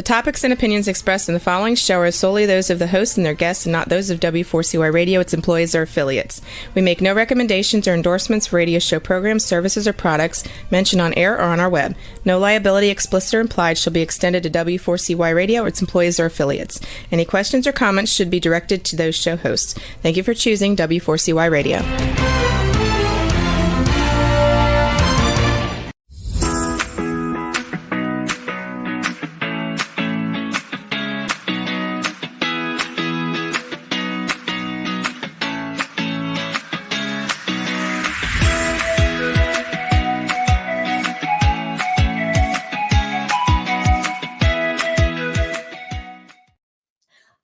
topics and opinions expressed in the following show are solely those of the host and their guests and not those of W4CY Radio, its employees, or affiliates. We make no recommendations or endorsements for radio show programs, services, or products mentioned on air or on our web. No liability, explicit or implied, shall be extended to W4CY Radio or its employees or affiliates. Any questions or comments should be directed to those show hosts. Thank you for choosing W4CY Radio.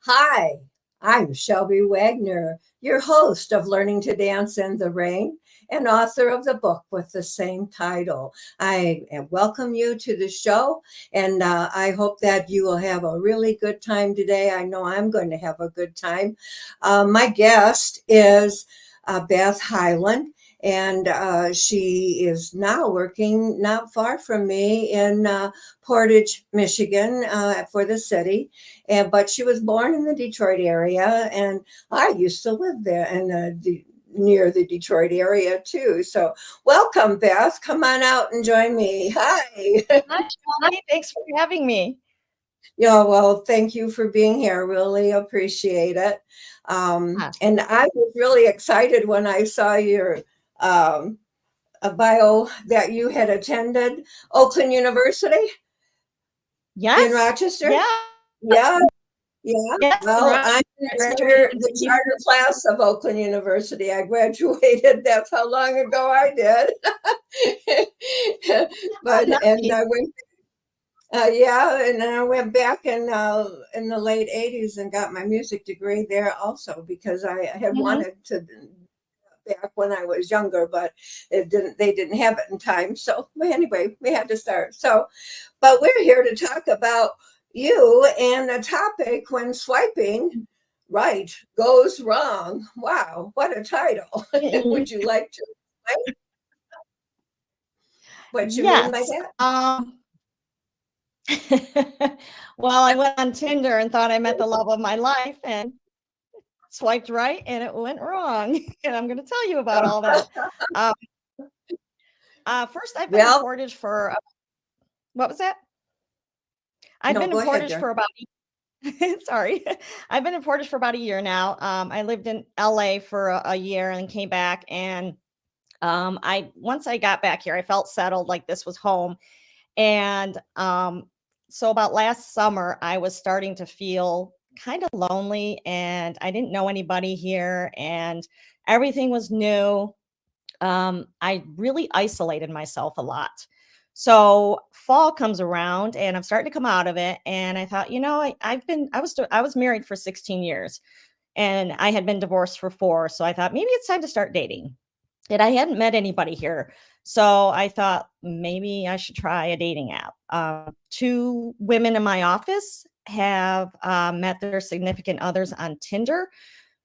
Hi, I'm Shelby Wagner, your host of Learning to Dance in the Rain and author of the book with the same title. I welcome you to the show, and I hope that you will have a really good time today. I know I'm going to have a good time. My guest is Beth Hyland, and she is now working not far from me in Portage, Michigan, for the city. But she was born in the Detroit area, and I used to live there near the Detroit area too. So welcome, Beth. Come on out and join me. Hi. Hi, Shelby. Thanks for having me. Yeah, well, thank you for being here. Really appreciate it. And I was really excited when I saw your a bio that you had attended Oakland University. Yes. In Rochester. Yeah. Yes, well, I'm the charter class of Oakland University. I graduated. That's how long ago I did. And I went. And then I went back in the late '80s and got my music degree there also, because I had wanted to back when I was younger, but they didn't have it in time. So anyway, we had to start. So, but we're here to talk about you and the topic, when swiping right goes wrong. Wow, what a title. Would you like to explain what you mean by that? Well, I went on Tinder and thought I met the love of my life and swiped right and it went wrong. And I'm going to tell you about all that. First, I've been in Portage for, what was that? I've been in Portage for about sorry. I've been in Portage for about a year now. I lived in LA for a year and came back. And once I got back here, I felt settled, like this was home. And so about last summer, I was starting to feel kind of lonely, and I didn't know anybody here, and everything was new. I really isolated myself a lot. So fall comes around and I'm starting to come out of it. And I thought, I was married for 16 years and I had been divorced for 4. So I thought maybe it's time to start dating. And I hadn't met anybody here. So I thought maybe I should try a dating app. 2 women in my office have met their significant others on Tinder.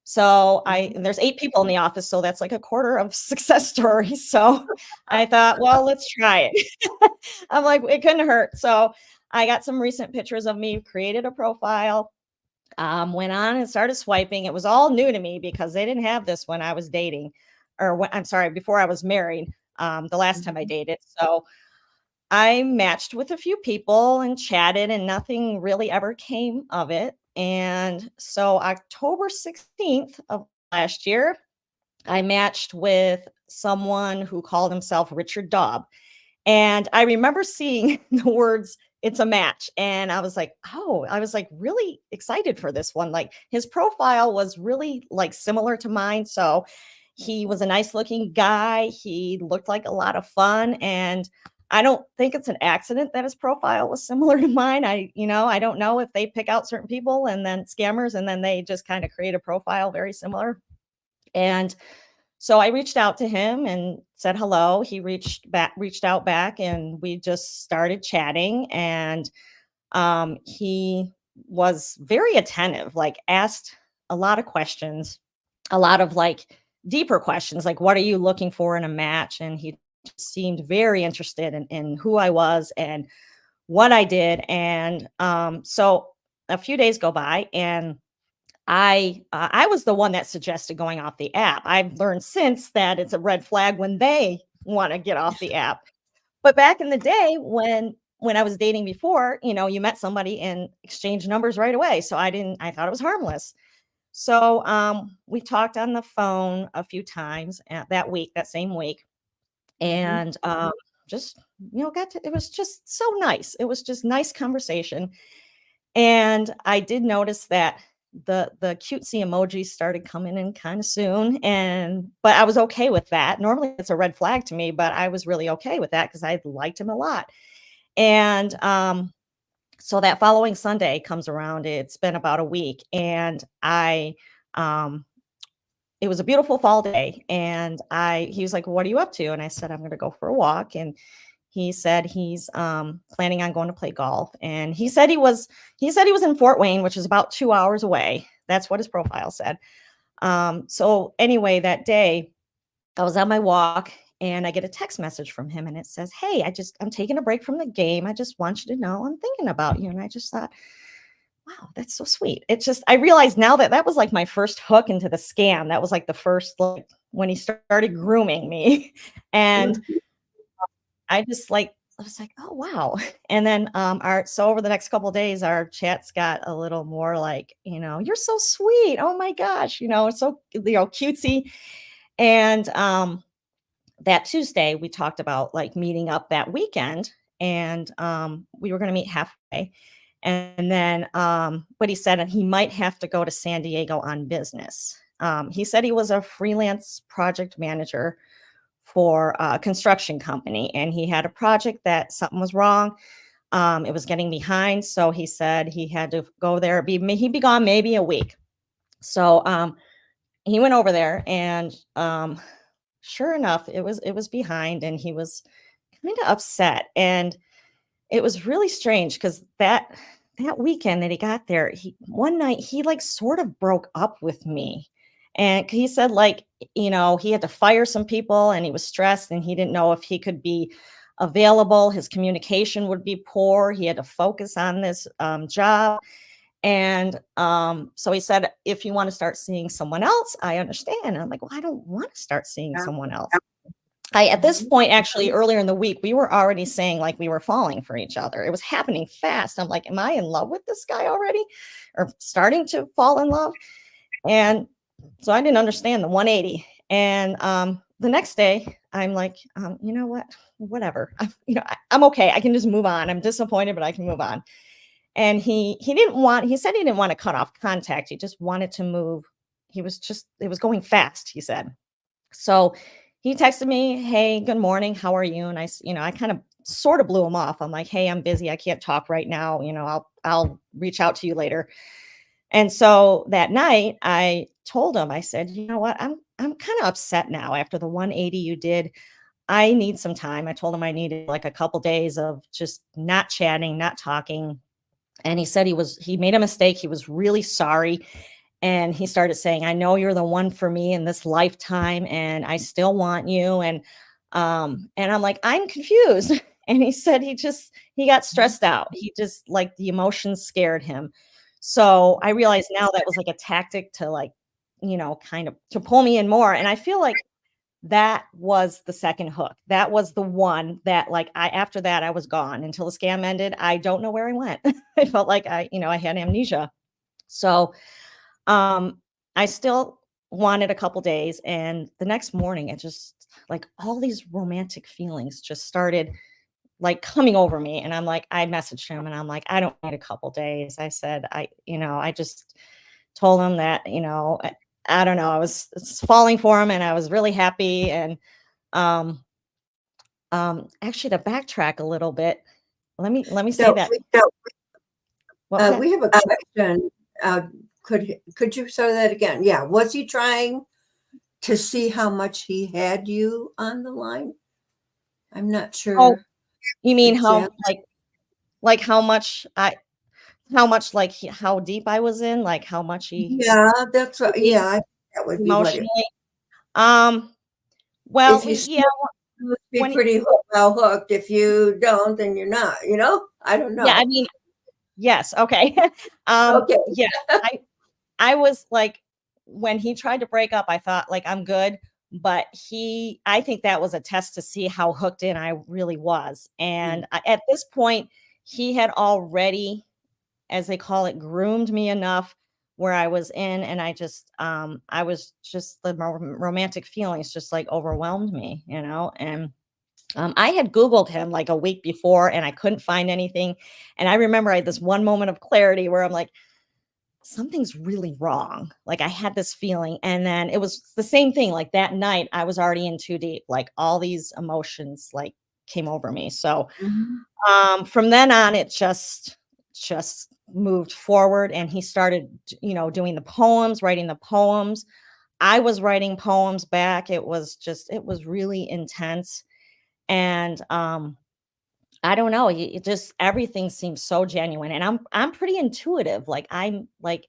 So there's 8 people in the office, so that's like a quarter of success stories. So I thought, well, let's try it. I'm like, it couldn't hurt. So I got some recent pictures of me, created a profile, went on and started swiping. It was all new to me because they didn't have this when I was dating, before I was married, the last time I dated. So I matched with a few people and chatted, and nothing really ever came of it. And so October 16th of last year, I matched with someone who called himself Richard Daub. And I remember seeing the words, "It's a match." And I was like, really excited for this one. Like, his profile was really like similar to mine. So he was a nice looking guy. He looked like a lot of fun. And I don't think it's an accident that his profile was similar to mine. I don't know if they pick out certain people and then scammers, and then they just kind of create a profile very similar. And so I reached out to him and said hello. He reached out back, and we just started chatting. And he was very attentive, like asked a lot of questions, a lot of like deeper questions, like, what are you looking for in a match? And he seemed very interested in who I was and what I did. And so a few days go by, and I was the one that suggested going off the app. I've learned since that it's a red flag when they want to get off the app. But back in the day when I was dating before, you met somebody and exchanged numbers right away. So I thought it was harmless. So we talked on the phone a few times that same week. And just, it was just so nice. It was just nice conversation. And I did notice that the cutesy emojis started coming in kind of soon, but I was okay with that. Normally it's a red flag to me, but I was really okay with that because I liked him a lot. And so that following Sunday comes around. It's been about a week, and um it was a beautiful fall day, and he was like, "What are you up to?" And I said, "I'm going to go for a walk." And he said he's planning on going to play golf. And he said he was in Fort Wayne, which is about 2 hours away. That's what his profile said. So anyway, that day I was on my walk, and I get a text message from him, and it says, "Hey, I'm taking a break from the game. I just want you to know I'm thinking about you." And I just thought, wow, that's so sweet. I realized now that that was like my first hook into the scam. That was like the first, like, when he started grooming me. And I was like, "Oh, wow." And then so over the next couple of days, our chats got a little more like, "You're so sweet. Oh my gosh." It's so, cutesy. And that Tuesday we talked about like meeting up that weekend, and we were going to meet halfway. And then but he said he might have to go to San Diego on business. He said he was a freelance project manager for a construction company, and he had a project that something was wrong. It was getting behind. So he said he had to go there. He'd be gone maybe a week. So he went over there, and sure enough, it was behind, and he was kind of upset. And it was really strange because that weekend that he got there, one night he like sort of broke up with me. And he said, like, he had to fire some people, and he was stressed, and he didn't know if he could be available. His communication would be poor. He had to focus on this job. And so he said, "If you want to start seeing someone else, I understand." And I'm like, "Well, I don't want to start seeing someone else." At this point, actually, earlier in the week, we were already saying like we were falling for each other. It was happening fast. I'm like, "Am I in love with this guy already, or starting to fall in love?" And so I didn't understand the 180. And the next day, I'm like, "You know what? Whatever. I'm okay. I can just move on. I'm disappointed, but I can move on." And he said he didn't want to cut off contact. He just wanted to move. It was going fast, he said. So he texted me, "Hey, good morning. How are you?" And I kind of sort of blew him off. I'm like, "Hey, I'm busy. I can't talk right now. I'll reach out to you later." And so that night I told him, I said, "You know what? I'm kind of upset now after the 180 you did. I need some time." I told him I needed like a couple days of just not chatting, not talking. And he said he made a mistake. He was really sorry. And he started saying, "I know you're the one for me in this lifetime, and I still want you." And I'm like, "I'm confused." And he said he got stressed out. He just, like, the emotions scared him. So I realized now that was like a tactic to, like, kind of to pull me in more. And I feel like that was the second hook. That was the one that, like, after that I was gone until the scam ended. I don't know where I went. I felt like I had amnesia. So I still wanted a couple days, and the next morning it just, like, all these romantic feelings just started like coming over me. And I messaged him, and I'm like, "I don't need a couple days." I said, I just told him that, I don't know, I was falling for him, and I was really happy. And um actually, to backtrack a little bit, let me say So that. What was that? we have a question. Could you say that again? Yeah. Was he trying to see how much he had you on the line? I'm not Oh, sure you mean exactly. like how much, like, how deep I was in, like how much he Yeah, that's what. me Yeah, I think that would be what it. emotionally. Um, well, Is he yeah, still? You must be when pretty well hooked. If you don't, then you're not, I don't yeah, I know. mean, yes, okay. Okay. Yeah, I was like, when he tried to break up, I thought like I'm good, but I think that was a test to see how hooked in I really was. Mm. And at this point, he had already, as they call it, groomed me enough where I was in, and I was just the romantic feelings just like overwhelmed me, and I had Googled him like a week before and I couldn't find anything. And I remember I had this one moment of clarity where I'm like, something's really wrong. Like I had this feeling. And then it was the same thing. Like that night, I was already in too deep. Like all these emotions like came over me. So Mhm. from then on, it just moved forward. And he started, doing the poems, writing the poems. I was writing poems back. It was really intense. And I don't know, it just everything seems so genuine, and I'm pretty intuitive. Like I'm like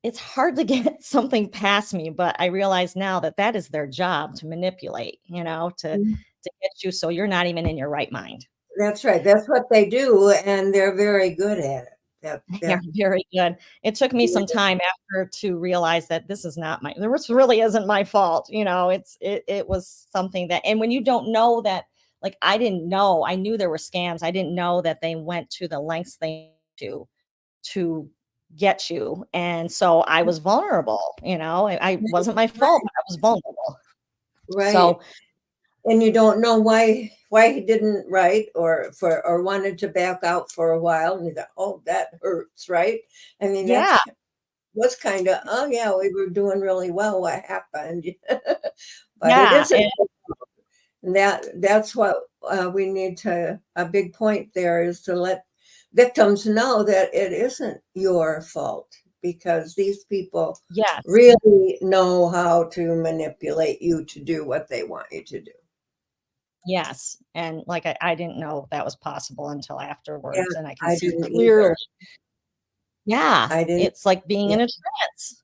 it's hard to get something past me, but I realize now that that is their job to manipulate, Mhm. to get you so you're not even in your right mind. That's right. That's what they do, and they're very good at it. They're very good. It took me some time after to realize that this is not this really isn't my fault. It was something that, and when you don't know that, like I didn't know, I knew there were scams. I didn't know that they went to the lengths to get you. And so I was vulnerable, I wasn't my fault, but I was vulnerable. Right. So And you don't know why he didn't write or wanted to back out for a while, and you thought, oh, that hurts, right? I mean, yeah, was kind of, oh yeah, we were doing really well. What happened? But it yeah, isn't. And that's what we need to. A big point there is to let victims know that it isn't your fault, because these people yes. really know how to manipulate you to do what they want you to do. Yes, and, like, I didn't know that was possible until Yeah, afterwards, and I can I see didn't clearly. either. Yeah, I didn't. it's like being Yeah. in a trance.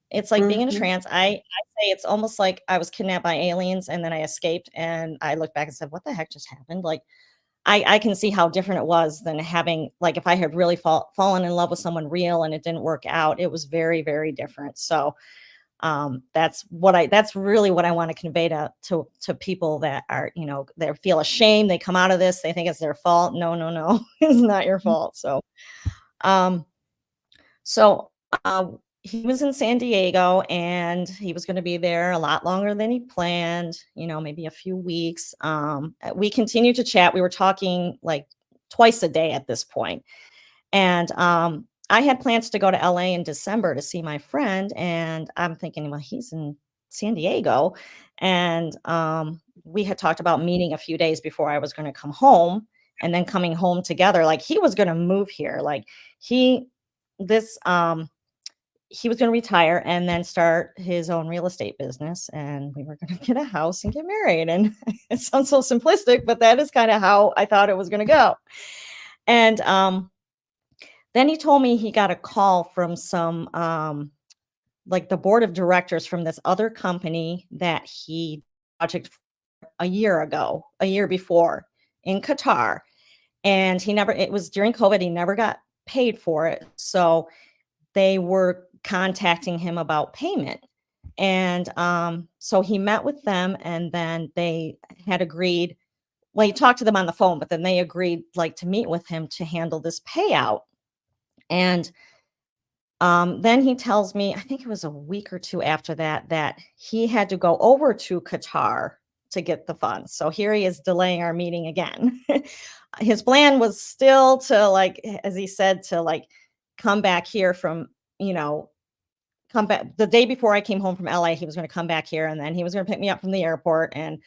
It's like being in a Hmm. trance. I say it's almost like I was kidnapped by aliens, and then I escaped, and I looked back and said, "What the heck just happened?" Like, I can see how different it was than having like, if I had really fallen in love with someone real and it didn't work out, it was very, very different. So, that's really what I want to convey to people that are, they feel ashamed, they come out of this, they think it's their fault. No, no, no. It's not your fault. Um so he was in San Diego and he was going to be there a lot longer than he planned, maybe a few weeks. We continued to chat. We were talking like twice a day at this point. And I had plans to go to LA in December to see my friend, and I'm thinking, well, he's in San Diego. And we had talked about meeting a few days before I was going to come home and then coming home together. Like he was going to move here. Like he, this, he was going to retire and then start his own real estate business. And we were going to get a house and get married. And it sounds so simplistic, but that is kind of how I thought it was going to go. And then he told me he got a call from some, like the board of directors from this other company that he project a year before in Qatar. And it was during COVID, he never got paid for it. So they were contacting him about payment. And so he met with them and then they had agreed, well, he talked to them on the phone, but then they agreed like to meet with him to handle this payout. And then he tells me, I think it was a week or two after that, that he had to go over to Qatar to get the funds. So here he is delaying our meeting again. His plan was still to, like, as he said, to like come back here from, come back the day before I came home from LA. He was going to come back here and then he was going to pick me up from the airport. And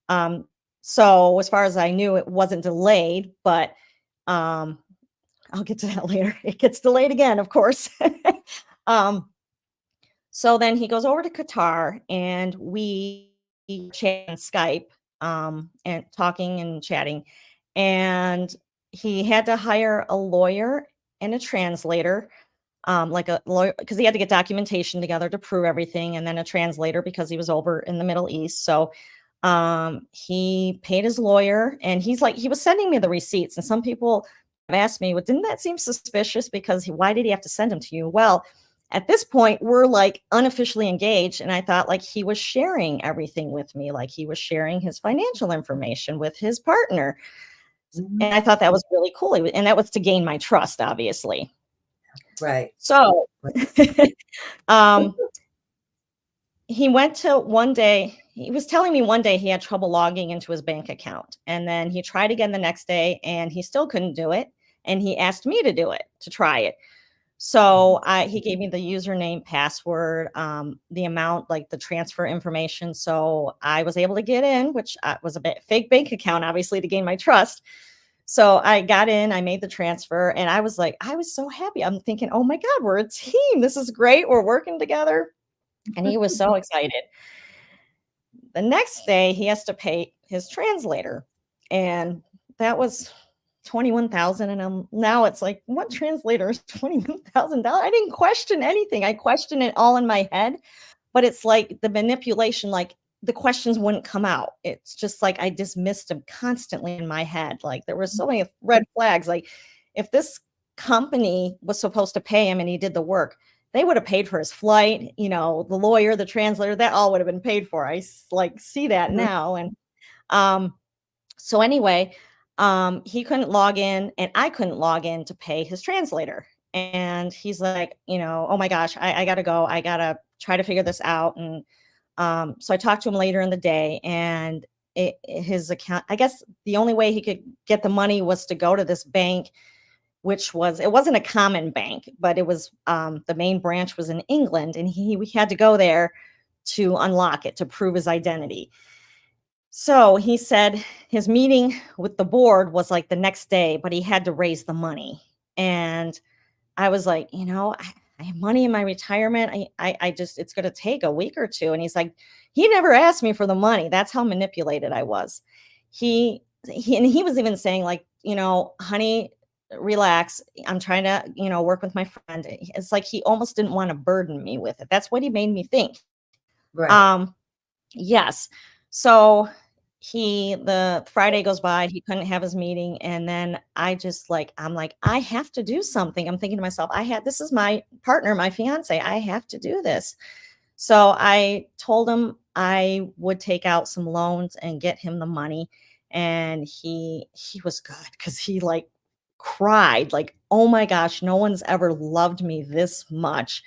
um, so as far as I knew, it wasn't delayed, but um, I'll get to that later. It gets delayed again, of course. um, so then he goes over to Qatar and we chat on Skype, and talking and chatting. And he had to hire a lawyer and a translator, like a lawyer, because he had to get documentation together to prove everything, and then a translator because he was over in the Middle East. So He paid his lawyer, and he was sending me the receipts. And some people have asked me, well, didn't that seem suspicious? Because why did he have to send them to you? Well, at this point, we're like unofficially engaged. And I thought like he was sharing everything with me, like he was sharing his financial information with his partner. And I thought that was really cool. And that was to gain my trust, obviously. Right. So he went to one day, he was telling me one day he had trouble logging into his bank account. And then he tried again the next day and he still couldn't do it. And he asked me to do it, to try it. So he gave me the username, password, the amount, like the transfer information. So I was able to get in, which was a fake bank account, obviously, to gain my trust. So I got in, I made the transfer, and I was so happy. I'm thinking, oh my God, we're a team. This is great. We're working together. And he was so excited. The next day, he has to pay his translator. And that was $21,000. And now it's like, what translator is $21,000? I didn't question anything. I questioned it all in my head. But it's like the manipulation, like the questions wouldn't come out. It's just like I dismissed them constantly in my head. Like there were so many red flags. Like if this company was supposed to pay him and he did the work, they would have paid for his flight, the lawyer, the translator, that all would have been paid for. I like see that now. And so anyway, he couldn't log in and I couldn't log in to pay his translator. And he's like, oh my gosh, I got to go. I got to try to figure this out. And so I talked to him later in the day, and his account, I guess the only way he could get the money was to go to this bank, it wasn't a common bank, but it was, the main branch was in England, and we had to go there to unlock it, to prove his identity. So he said his meeting with the board was like the next day, but he had to raise the money. And I was like, I have money in my retirement. It's going to take a week or two. And he's like, he never asked me for the money. That's how manipulated I was. And he was even saying like, honey, relax. I'm trying to, work with my friend. It's like, he almost didn't want to burden me with it. That's what he made me think. Right. Yes. So the Friday goes by, he couldn't have his meeting. And then I'm like, I have to do something. I'm thinking to myself, this is my partner, my fiance. I have to do this. So I told him I would take out some loans and get him the money. And he was good, because he like cried like, oh my gosh, no one's ever loved me this much.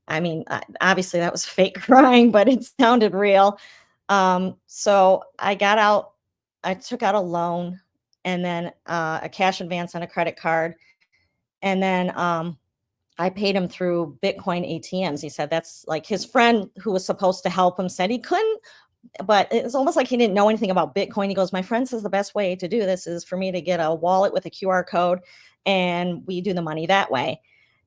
I mean, obviously that was fake crying, but it sounded real. So I took out a loan, and then a cash advance on a credit card. And then I paid him through Bitcoin ATMs. He said that's like, his friend who was supposed to help him said he couldn't, but it was almost like he didn't know anything about Bitcoin. He goes, my friend says the best way to do this is for me to get a wallet with a QR code, and we do the money that way.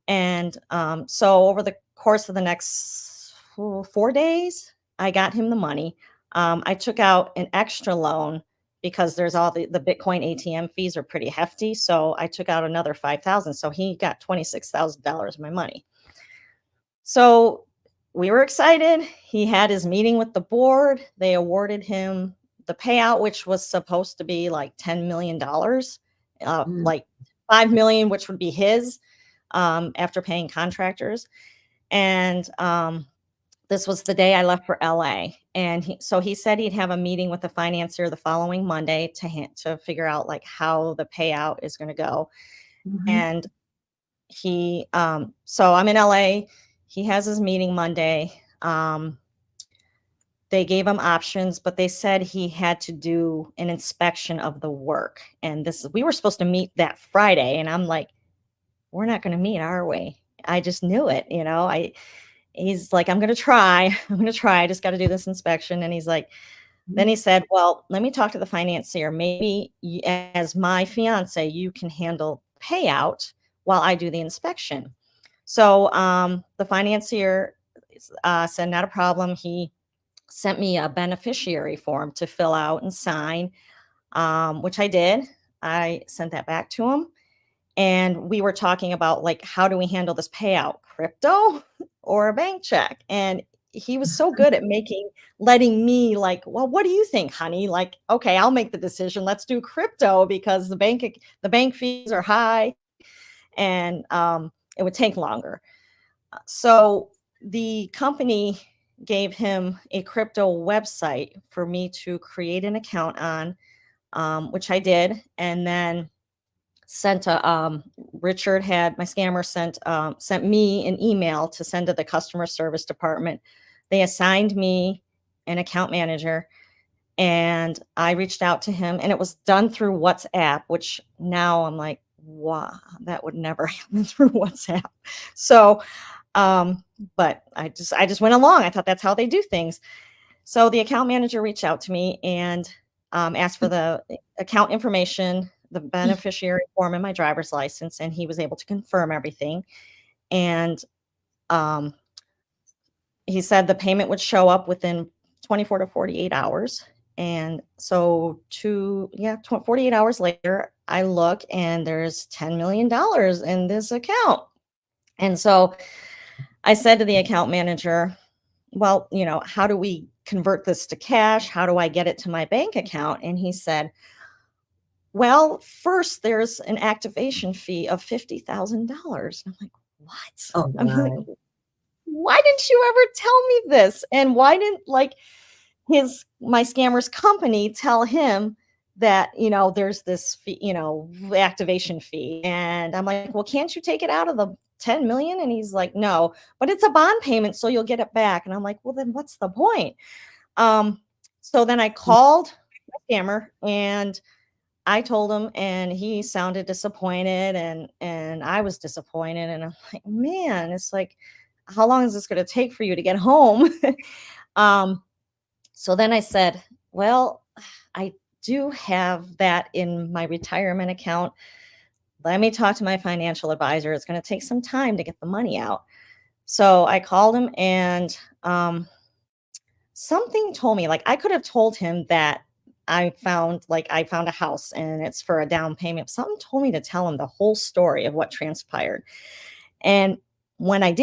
And so over the course of the next 4 days, I got him the money. I took out an extra loan because there's all the Bitcoin ATM fees are pretty hefty. So I took out another $5,000. So he got $26,000 of my money. So we were excited. He had his meeting with the board. They awarded him the payout, which was supposed to be like $10 million, like $5 million, which would be his, after paying contractors. And this was the day I left for LA. And he said he'd have a meeting with the financier the following Monday to figure out like how the payout is going to go. And so I'm in LA. He has his meeting Monday. They gave him options, but they said he had to do an inspection of the work. And we were supposed to meet that Friday. And I'm like, we're not going to meet, are we? I just knew it. He's like, I'm going to try. I just got to do this inspection. And he's like, then he said, well, let me talk to the financier. Maybe as my fiance, you can handle payout while I do the inspection. So the financier said, not a problem. He sent me a beneficiary form to fill out and sign, which I did. I sent that back to him. And we were talking about like, how do we handle this payout? Crypto or a bank check? And he was so good at letting me like, well, what do you think, honey? Like, okay, I'll make the decision. Let's do crypto because the bank fees are high, and it would take longer. So the company gave him a crypto website for me to create an account on, which I did, and then sent a Richard had my scammer sent me an email to send to the customer service department. They assigned me an account manager, and I reached out to him, and it was done through WhatsApp, which now I'm like, wow, that would never happen through WhatsApp. So but I just went along. I thought that's how they do things. So the account manager reached out to me and asked for the account information, the beneficiary form, and my driver's license, and he was able to confirm everything. And he said the payment would show up within 24 to 48 hours. And so 48 hours later, I look and there's $10 million in this account. And so I said to the account manager, well, how do we convert this to cash? How do I get it to my bank account? And he said, well, first there's an activation fee of $50,000. I'm like, what? Oh, I'm like, why didn't you ever tell me this? And why didn't my scammer's company tell him that, there's this fee, activation fee? And I'm like, well, can't you take it out of the 10 million? And he's like, no, but it's a bond payment, so you'll get it back. And I'm like, well, then what's the point? So then I called the scammer and I told him, and he sounded disappointed, and I was disappointed. And I'm like, man, it's like, how long is this going to take for you to get home? So then I said, well, I do have that in my retirement account. Let me talk to my financial advisor. It's going to take some time to get the money out. So I called him, and something told me, like, I could have told him that I found a house and it's for a down payment. Something told me to tell him the whole story of what transpired. And when I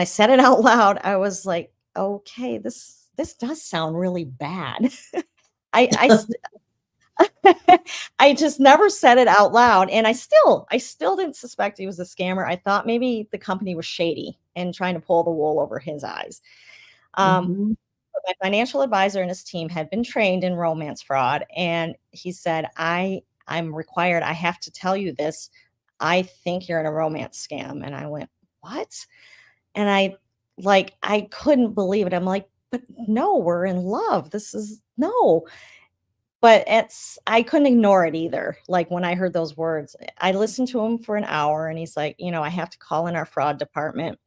said it out loud, I was like, okay, this does sound really bad. I I just never said it out loud. And I still didn't suspect he was a scammer. I thought maybe the company was shady and trying to pull the wool over his eyes. But my financial advisor and his team had been trained in romance fraud. And he said, I'm required. I have to tell you this. I think you're in a romance scam. And I went, what? And I couldn't believe it. I'm like, but no, we're in love. No. But I couldn't ignore it either. Like, when I heard those words, I listened to him for an hour, and he's like, I have to call in our fraud department.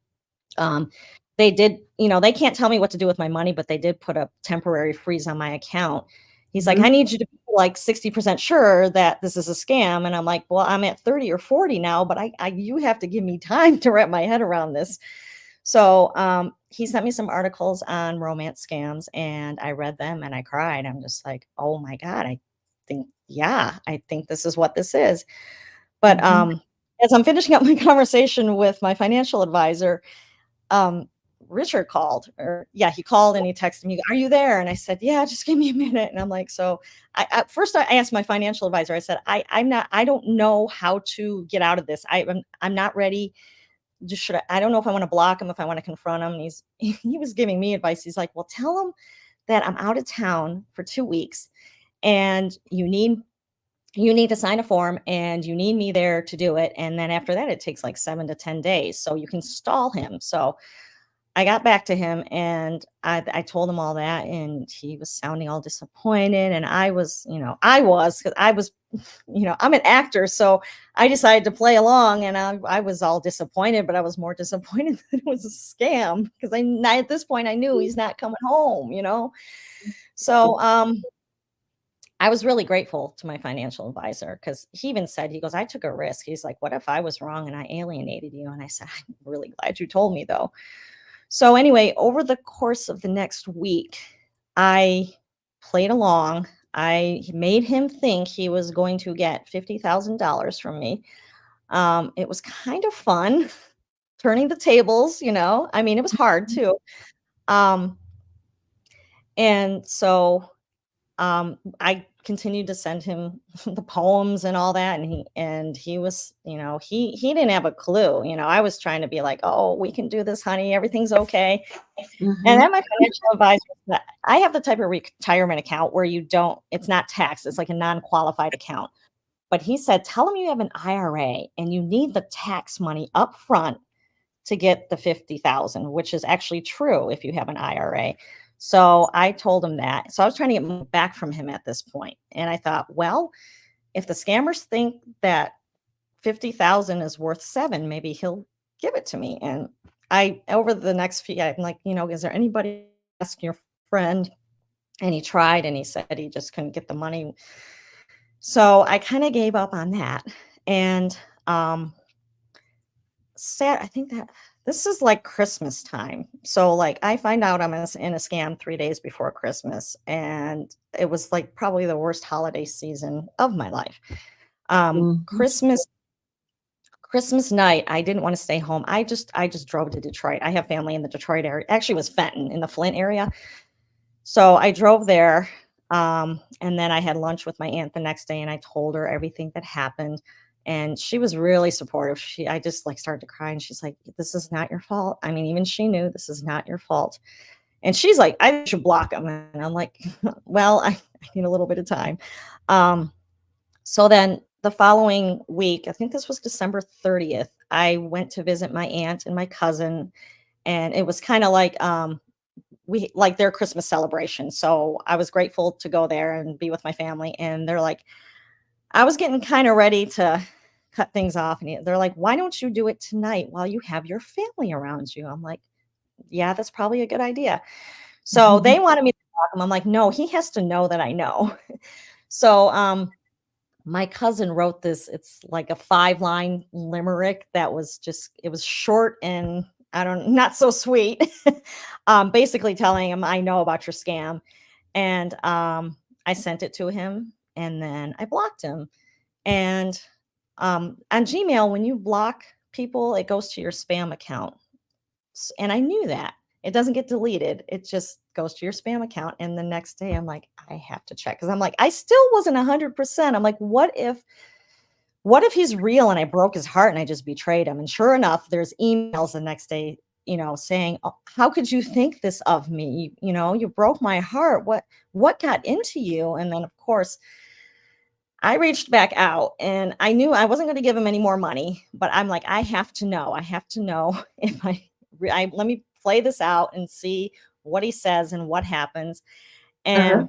They did, they can't tell me what to do with my money, but they did put a temporary freeze on my account. He's like, I need you to be like 60% sure that this is a scam. And I'm like, well, I'm at 30 or 40 now, but you have to give me time to wrap my head around this. So he sent me some articles on romance scams, and I read them and I cried. I'm just like, oh my God, I think this is what this is. But as I'm finishing up my conversation with my financial advisor, Richard called, he called and he texted me, are you there? And I said, yeah, just give me a minute. And I'm like, so at first I asked my financial advisor, I said, I don't know how to get out of this. I'm not ready. I don't know if I want to block him, if I want to confront him. And he was giving me advice. He's like, well, tell him that I'm out of town for 2 weeks and you need to sign a form and you need me there to do it. And then after that, it takes like 7 to 10 days. So you can stall him. So I got back to him and I told him all that, and he was sounding all disappointed. And I was, because I'm an actor. So I decided to play along, and I was all disappointed, but I was more disappointed that it was a scam, because at this point I knew he's not coming home, So I was really grateful to my financial advisor, because he even said, he goes, I took a risk. He's like, what if I was wrong and I alienated you? And I said, I'm really glad you told me, though. So anyway, over the course of the next week, I played along. I made him think he was going to get $50,000 from me. It was kind of fun turning the tables, I mean, it was hard too. And so I continued to send him the poems and all that, and he was, he didn't have a clue. I was trying to be like, oh, we can do this, honey, everything's okay. And then my financial advisor said, I have the type of retirement account where it's not taxed, it's like a non-qualified account. But he said, tell him you have an IRA and you need the tax money up front to get the 50,000, which is actually true if you have an IRA. So I told him that. So I was trying to get money back from him at this point. And I thought, well, if the scammers think that 50,000 is worth 7, maybe he'll give it to me. And over the next few, I'm like, is there anybody, ask your friend? And he tried and he said he just couldn't get the money. So I kind of gave up on that. And I think that this is like Christmas time. So like I find out I'm in a scam 3 days before Christmas. And it was like probably the worst holiday season of my life. Christmas night, I didn't want to stay home. I just drove to Detroit. I have family in the Detroit area. Actually, it was Fenton in the Flint area. So I drove there. And then I had lunch with my aunt the next day and I told her everything that happened. And she was really supportive. I just like started to cry and she's like, this is not your fault. I mean, even she knew this is not your fault. And she's like, I should block him. And I'm like, well, I need a little bit of time. So then the following week, I think this was December 30th, I went to visit my aunt and my cousin. And it was kind of like, we like their Christmas celebration. So I was grateful to go there and be with my family. And they're like, I was getting kind of ready to cut things off. And they're like, why don't you do it tonight while you have your family around you? I'm like, yeah, that's probably a good idea. So they wanted me to talk to him. I'm like, no, he has to know that I know. So my cousin wrote this. It's like a 5-line limerick that was it was short and not so sweet. Basically telling him, I know about your scam. And I sent it to him and then I blocked him. And on Gmail, when you block people, it goes to your spam account. And I knew that. It doesn't get deleted. It just goes to your spam account. And the next day I'm like, I have to check. Because I'm like, I still wasn't 100%. I'm like, what if he's real and I broke his heart and I just betrayed him? And sure enough, there's emails the next day, saying, oh, how could you think this of me? You broke my heart. What got into you? And then of course, I reached back out and I knew I wasn't going to give him any more money, but I'm like, I have to know if let me play this out and see what he says and what happens. And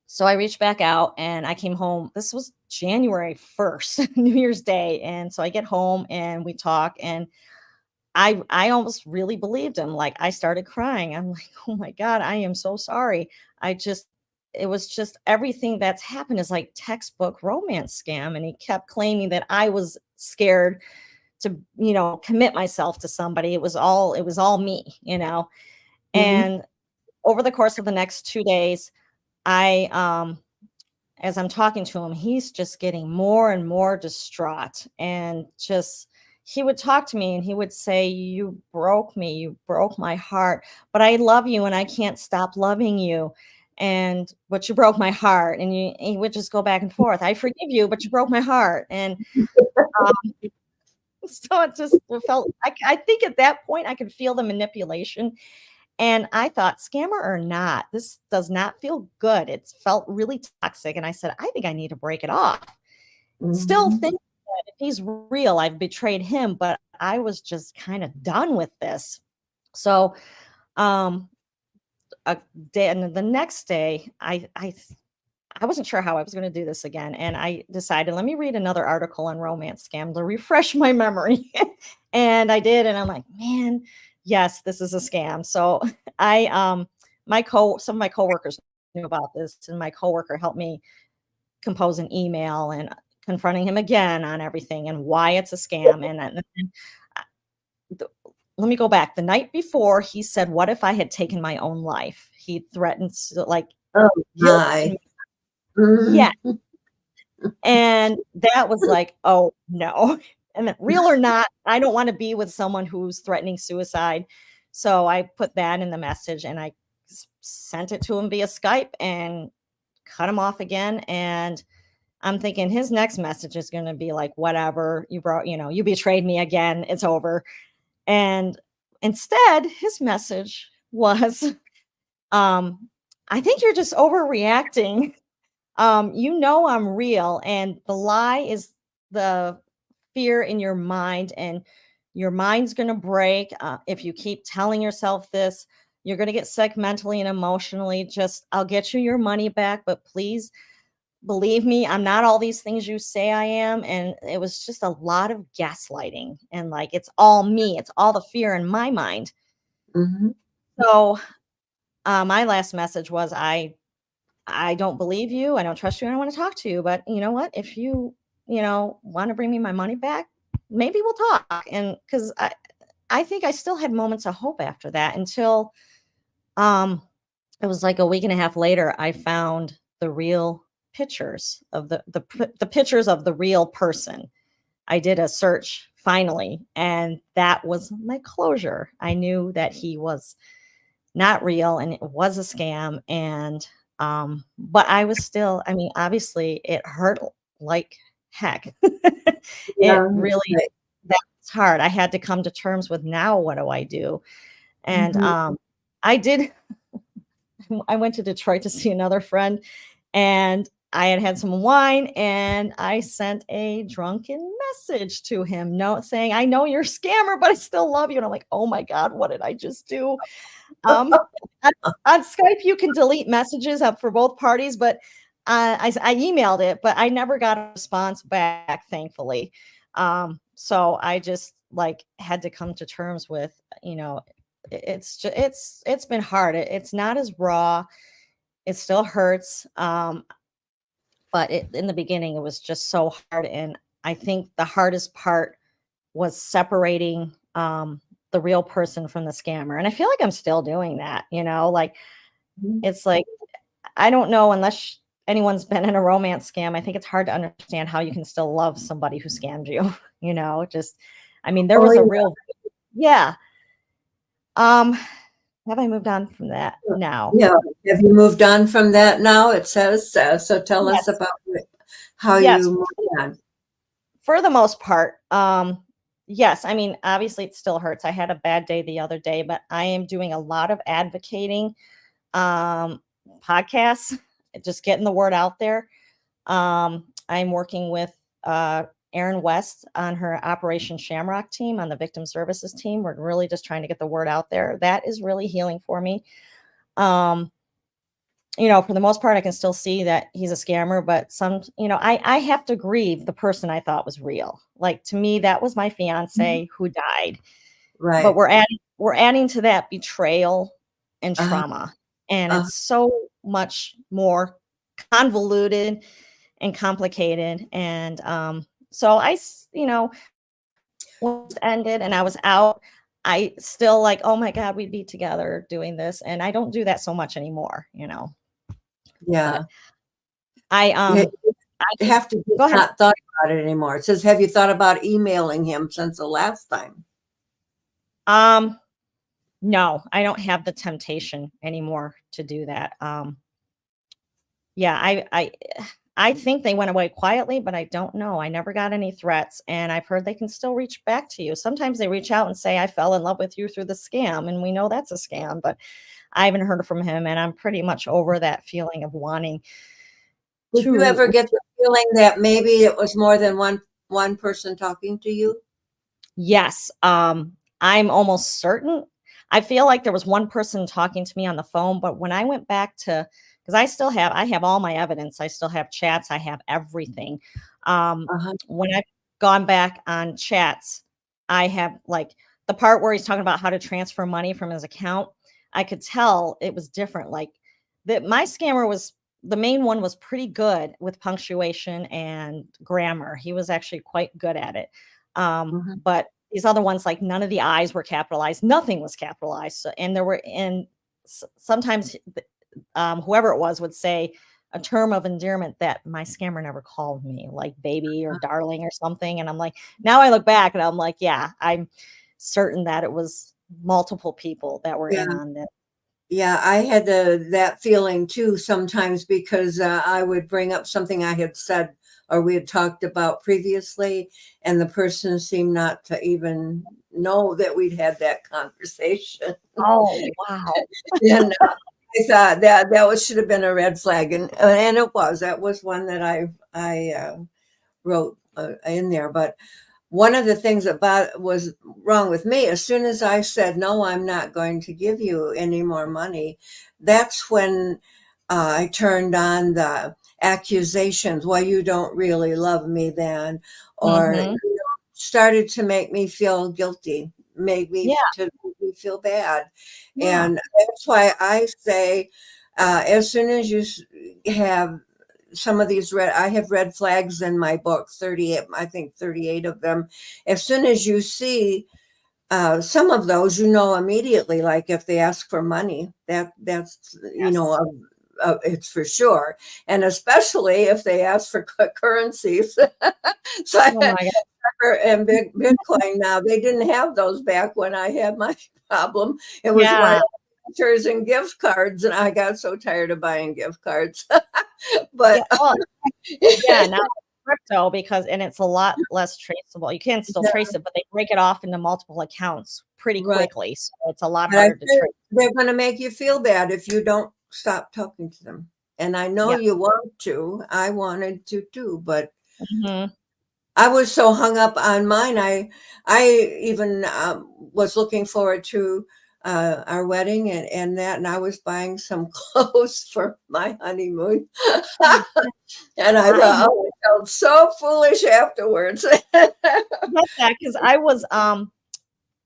so I reached back out and I came home. This was January 1st, New Year's Day. And so I get home and we talk and I almost really believed him. Like I started crying. I'm like, oh my God, I am so sorry. It was just everything that's happened is like textbook romance scam. And he kept claiming that I was scared to, commit myself to somebody. It was all me, and over the course of the next 2 days, as I'm talking to him, he's just getting more and more distraught and he would talk to me and he would say, you broke me, you broke my heart, but I love you and I can't stop loving you. But you broke my heart. And he would just go back and forth. I forgive you, but you broke my heart. And so it felt, I think at that point I could feel the manipulation. And I thought, scammer or not, this does not feel good. It felt really toxic. And I said, I think I need to break it off. Still thinking that if he's real, I've betrayed him, but I was just kind of done with this. So a day, and the next day, I wasn't sure how I was going to do this again. And I decided, let me read another article on romance scam to refresh my memory. And I did. And I'm like, man, yes, this is a scam. So some of my coworkers knew about this, and my coworker helped me compose an email and confronting him again on everything and why it's a scam. And let me go back. The night before, he said, what if I had taken my own life? He threatened yeah. And that was like, oh no. And real or not, I don't want to be with someone who's threatening suicide. So I put that in the message and I sent it to him via Skype and cut him off again. And I'm thinking his next message is going to be like, whatever, you betrayed me again. It's over. And instead, his message was, I think you're just overreacting. I'm real. And the lie is the fear in your mind, and your mind's going to break. If you keep telling yourself this, you're going to get sick mentally and emotionally. I'll get you your money back, but please believe me, I'm not all these things you say I am. And it was just a lot of gaslighting, and like, it's all me. It's all the fear in my mind. Mm-hmm. So my last message was, I don't believe you. I don't trust you. I don't want to talk to you. But you know what? If you want to bring me my money back, maybe we'll talk. And because I think I still had moments of hope after that, until it was like a week and a half later, I found the real pictures of the pictures of the real person. I did a search finally, and that was my closure. I knew that he was not real and it was a scam. And but I was still, obviously it hurt like heck. Yeah, It really, right. that's hard. I had to come to terms with, now what do I do? And Mm-hmm. I did I went to Detroit to see another friend, and I had some wine, and I sent a drunken message to him, saying, I know you're a scammer, but I still love you. And I'm like, oh my God, what did I just do? Um, on Skype, you can delete messages up for both parties, but I emailed it, but I never got a response back, thankfully. So I just had to come to terms with, it's been hard. It's not as raw. It still hurts. But in the beginning, it was just so hard. And I think the hardest part was separating the real person from the scammer. And I feel like I'm still doing that, it's like, I don't know, unless anyone's been in a romance scam, I think it's hard to understand how you can still love somebody who scammed you, there Oh, was a yeah. real, yeah. Have I moved on from that now? Yeah. Have you moved on from that now? It says so. Tell us Yes. about how Yes. you moved on. For the most part, yes. Obviously it still hurts. I had a bad day the other day, but I am doing a lot of advocating, podcasts, just getting the word out there. I'm working with Erin West on her Operation Shamrock team, on the victim services team. We're really just trying to get the word out there. That is really healing for me. For the most part, I can still see that he's a scammer, but I have to grieve the person I thought was real. Like, to me, that was my fiance who died. But Right. we're adding to that betrayal and Uh-huh. trauma. And Uh-huh. it's so much more convoluted and complicated. And so when it ended and I was out, I still oh my God, we'd be together doing this. And I don't do that so much anymore, Yeah. but I You have to go just ahead. not thought about it anymore. It says, have you thought about emailing him since the last time? No, I don't have the temptation anymore to do that. Yeah, I think they went away quietly, but I don't know. I never got any threats, and I've heard they can still reach back to you. Sometimes they reach out and say, I fell in love with you through the scam, and we know that's a scam, but I haven't heard from him, and I'm pretty much over that feeling of wanting Did you to. ever get the feeling that maybe it was more than one person talking to you? Yes, I'm almost certain. I feel like there was one person talking to me on the phone, but when I went back to, because I have all my evidence. I still have chats. I have everything. Uh-huh. When I've gone back on chats, I have the part where he's talking about how to transfer money from his account. I could tell it was different. Like, that my scammer was, the main one was pretty good with punctuation and grammar. He was actually quite good at it. Mhm. But these other ones, like, none of the I's were capitalized, nothing was capitalized. So, and sometimes whoever it was would say a term of endearment that my scammer never called me, like baby or darling or something. And I'm like, now I look back and I'm like, yeah, I'm certain that it was multiple people that were Yeah. in on this. Yeah, I had that feeling too sometimes because I would bring up something I had said or we had talked about previously, and the person seemed not to even know that we'd had that conversation. Oh, wow. And I thought that should have been a red flag, and it was. That was one that I wrote in there, but. One of the things that was wrong with me, as soon as I said, no, I'm not going to give you any more money, that's when I turned on the accusations. Well, you don't really love me then, or started to make me feel guilty, made me feel bad. Yeah. And that's why I say, as soon as you have some of these I have red flags in my book, 38, I think 38 of them. As soon as you see some of those, you know immediately, like if they ask for money, that's, you know, it's for sure. And especially if they ask for currencies. So Oh my God. and Bitcoin now, they didn't have those back when I had my problem. It was Yeah. vouchers and gift cards, and I got so tired of buying gift cards. But now crypto and it's a lot less traceable. You can still trace it, but they break it off into multiple accounts pretty quickly. So it's a lot harder to trace. They're going to make you feel bad if you don't stop talking to them. And I know you want to. I wanted to too, but I was so hung up on mine. I even was looking forward to our wedding and that, and I was buying some clothes for my honeymoon. And I thought, oh, I felt so foolish afterwards. Because I was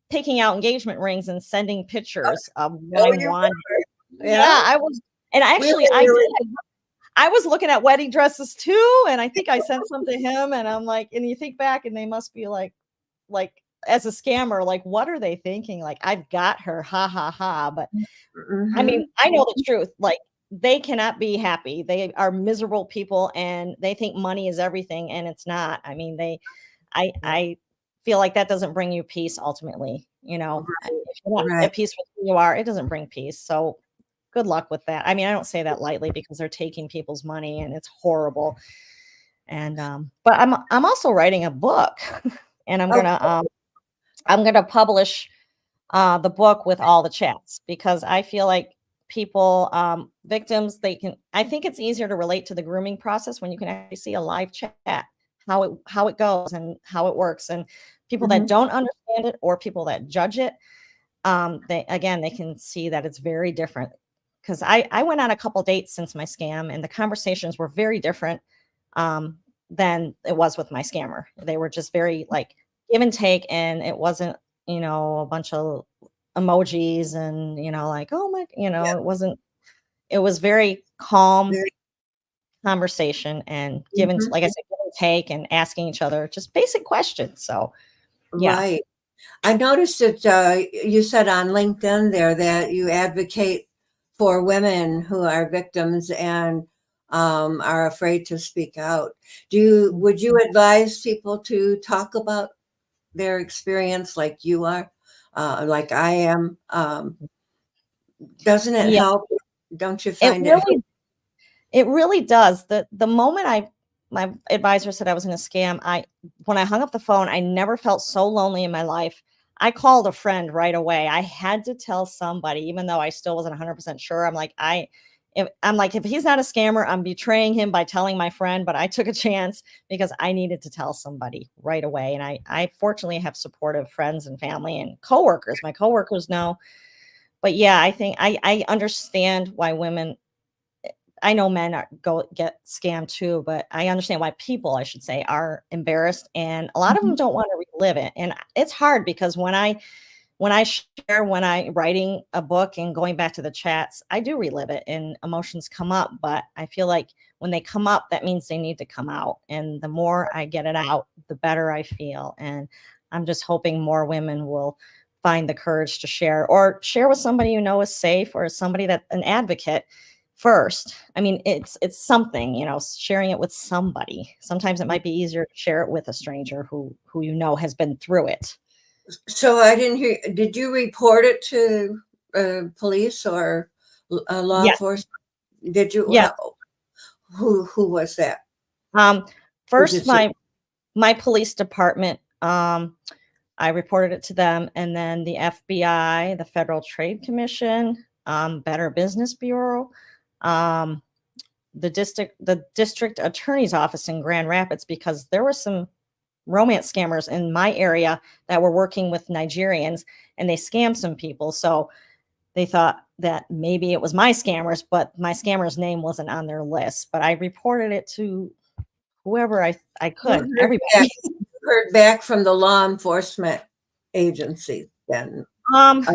picking out engagement rings and sending pictures of what I wanted. Yeah, I was, and actually I was looking at wedding dresses too, and I think I sent some to him, and I'm like, and you think back, and they must be like as a scammer, like, what are they thinking? Like, I've got her, ha ha ha. But I mean, I know the truth. Like, they cannot be happy. They are miserable people, and they think money is everything, and it's not. I mean, I feel like that doesn't bring you peace ultimately. You know, if you're not at peace with who you are, it doesn't bring peace. So good luck with that. I mean, I don't say that lightly because they're taking people's money and it's horrible. And but I'm also writing a book, and I'm gonna publish the book with all the chats because I feel like people, victims, I think it's easier to relate to the grooming process when you can actually see a live chat, how it goes and how it works. And people that don't understand it or people that judge it, they can see that it's very different. Because I went on a couple dates since my scam, and the conversations were very different than it was with my scammer. They were just very like give and take, and it wasn't, a bunch of emojis and, like, oh my, it was very calm conversation and like I said, give and take and asking each other just basic questions. So, yeah. Right. I noticed that you said on LinkedIn there that you advocate for women who are victims and are afraid to speak out. Would you advise people to talk about their experience like you are, like I am? Doesn't it help? Don't you find it? It really does. The moment my advisor said I was in a scam, when I hung up the phone, I never felt so lonely in my life. I called a friend right away. I had to tell somebody, even though I still wasn't 100% sure. I'm like, if he's not a scammer, I'm betraying him by telling my friend, but I took a chance because I needed to tell somebody right away. And I fortunately have supportive friends and family and coworkers. My coworkers know. But yeah, I think I understand why women, I know men get scammed too, but I understand why people, I should say, are embarrassed, and a lot of them don't want to relive it. And it's hard because when I writing a book and going back to the chats, I do relive it and emotions come up, but I feel like when they come up, that means they need to come out. And the more I get it out, the better I feel. And I'm just hoping more women will find the courage to share with somebody is safe, or somebody an advocate first. I mean, it's something, sharing it with somebody. Sometimes it might be easier to share it with a stranger who has been through it. So I didn't hear, did you report it to police or law Yes, enforcement? Did you, yes. who was that? Who First, did you? my police department, I reported it to them, and then the FBI, the Federal Trade Commission, Better Business Bureau, um, the district attorney's office in Grand Rapids, because there were some romance scammers in my area that were working with Nigerians, and they scammed some people. So they thought that maybe it was my scammers, but my scammer's name wasn't on their list. But I reported it to whoever I You could, everybody. heard back from the law enforcement agencies then? Um, Uh,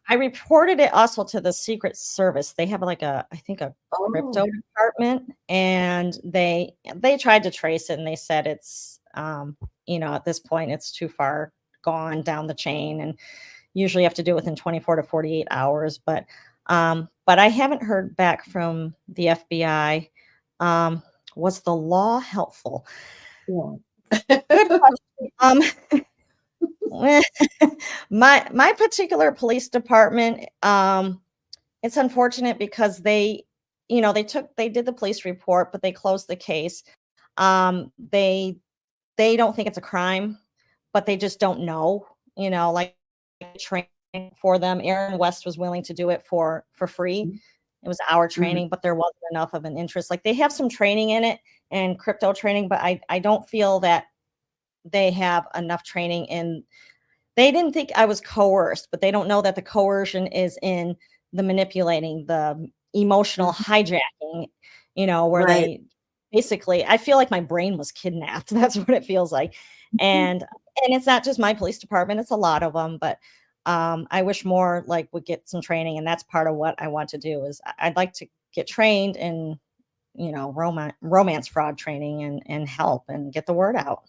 I reported it also to the Secret Service. They have like I think a Oh, crypto department, and they tried to trace it, and they said it's at this point it's too far gone down the chain, and usually you have to do it within 24 to 48 hours. But I haven't heard back from the FBI. Was the law helpful? yeah. Good question. My particular police department, it's unfortunate because they did the police report, but they closed the case. They don't think it's a crime, but they just don't know, like training for them. Aaron West was willing to do it for free. It was our Mhm. training, but there wasn't enough of an interest. Like, they have some training in it and crypto training, but I don't feel that they have enough training in. They didn't think I was coerced, but they don't know that the coercion is in the manipulating, the emotional Mhm. hijacking, where Right. they basically, I feel like my brain was kidnapped. That's what it feels like. And it's not just my police department, it's a lot of them, but I wish more like would get some training, and that's part of what I want to do is I'd like to get trained in, romance fraud training and help and get the word out.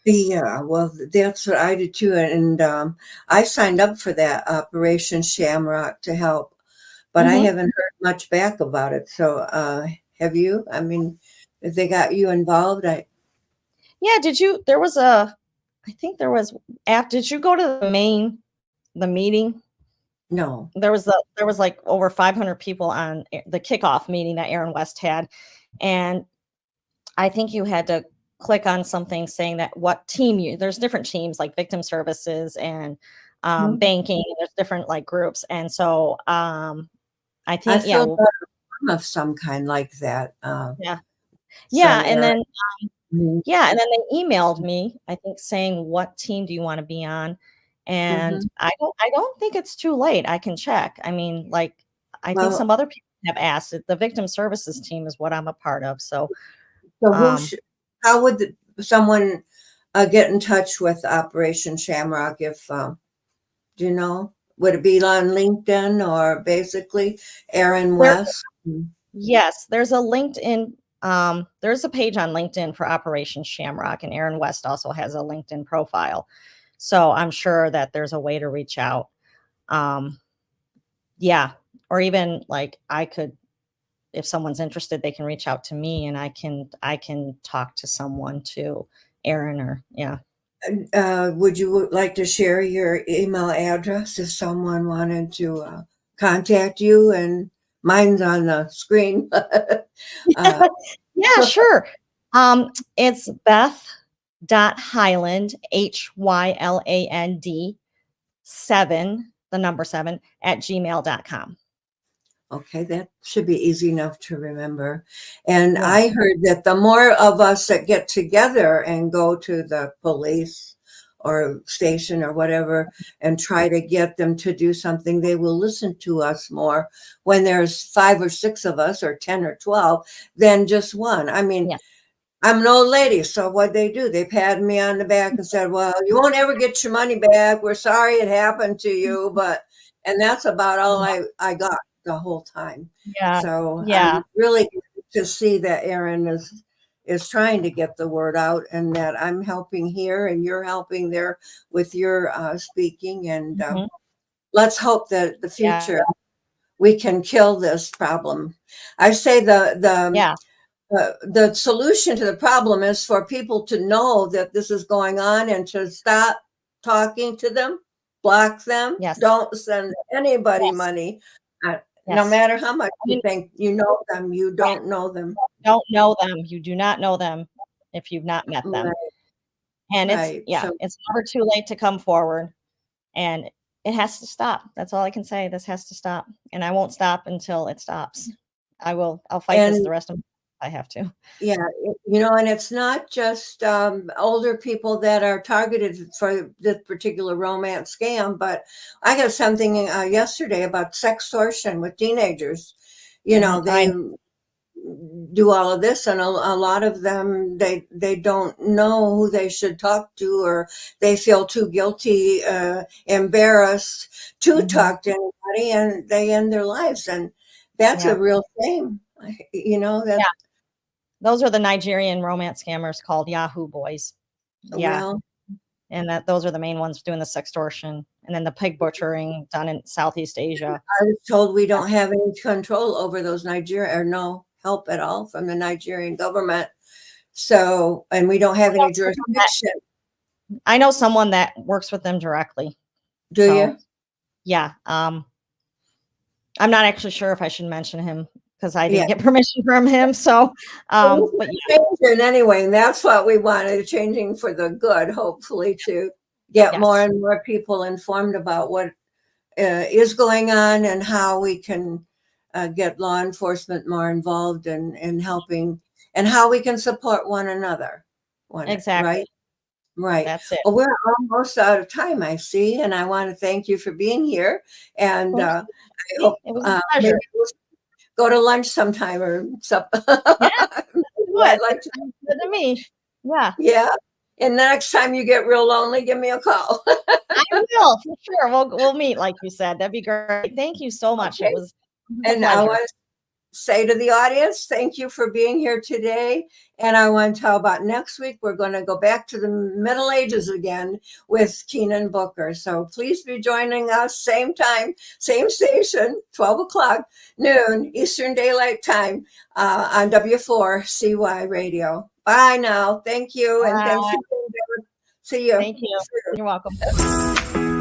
Yeah, well, that's what I did too, and I signed up for that Operation Shamrock to help, but I Mhm. haven't heard much back about it. So, have you? I mean, if they got you involved, Yeah, there was I think there was did you go to the meeting? no. There was like over 500 people on the kickoff meeting that Aaron West had, and I think you had to click on something saying that what team there's different teams like victim services and Mhm. banking. There's different like groups, and so I I think, yeah, filled out a form of some kind like that yeah, yeah, from and Aaron. then Mhm. yeah, and then they emailed me, I think, saying, "What team do you wanna be on?" And Mhm. I don't think it's too late, I can check. I mean, like, I think Well, some other people have asked it. The victim services team is what I'm a part of, so, so um how would someone get in touch with Operation Shamrock if do you know? Would it be on LinkedIn or basically Aaron there West? yes, there's a page on LinkedIn for Operation Shamrock, and Aaron West also has a LinkedIn profile. So, I'm sure that there's a way to reach out. Um, yeah, or even, like, if someone's interested, they can reach out to me, and I can talk to someone too, Aaron, or yeah. Would you like to share your email address if someone wanted to contact you? And mine's on the screen. uh, Yeah, sure. It's Beth.Hyland, Hyland 7, the number 7, at gmail.com. Okay, that should be easy enough to remember. And Yeah. I heard that the more of us that get together and go to the police or station or whatever and try to get them to do something, they will listen to us more when there's 5 or 6 of us or 10 or 12 than just one. I mean, Yeah. I'm an old lady, so what they do, they patted me on the back and said, "Well, you won't ever get your money back. We're sorry it happened to you," but and that's about all I got the whole time. Yeah. So Yeah. I'm really glad to see that Erin is trying to get the word out and that I'm helping here and you're helping there with your speaking. And Mhm. let's hope that the Yeah. future we can kill this problem. I say Yeah. the solution to the problem is for people to know that this is going on and to stop talking to them, block them. Yes. Don't send anybody Yes. money. Yes. No matter how much you think you know them, you don't know them. Don't know them. You do not know them if you've not met them. Right. And Right. it's never too late to come forward. And it has to stop. That's all I can say. This has to stop. And I won't stop until it stops. I'll fight this the rest of my life if I have to. Yeah, and it's not just older people that are targeted for this particular romance scam, but I got something yesterday about sextortion with teenagers. They do all of this, and a lot of them, they don't know who they should talk to, or they feel too guilty, embarrassed to talk to anybody, and they end their lives. And that's a real shame. That. Those are the Nigerian romance scammers called Yahoo boys. Yeah. Well, and those are the main ones doing the sextortion, and then the pig butchering done in Southeast Asia. I was told we don't have any control over those Nigerian, or no help at all from the Nigerian government. So, and we don't have any jurisdiction. I know someone that works with them directly. Do you? Yeah. I'm not actually sure if I should mention him, because I didn't get permission from him. So, but changing anyway, and that's what we wanted, changing for the good, hopefully, to get more and more people informed about what is going on, and how we can get law enforcement more involved in helping, and how we can support one another. Exactly. Right. That's it. Well, we're almost out of time, I see, and I want to thank you for being here. And I hope it was a pleasure. Go to lunch sometime or something. I'd like to. Good to me. Yeah. Yeah. And the next time you get real lonely, give me a call. I will, for sure. We'll meet, like you said. That'd be great. Thank you so much. Okay. It was and I want to say to the audience, thank you for being here today. And I want to tell about next week, we're going to go back to the Middle Ages again with Keenan Booker. So please be joining us, same time, same station, 12 o'clock noon Eastern Daylight Time on W4CY Radio. Bye now. Thank you. And thanks for being there. See you. Thank you. You're welcome.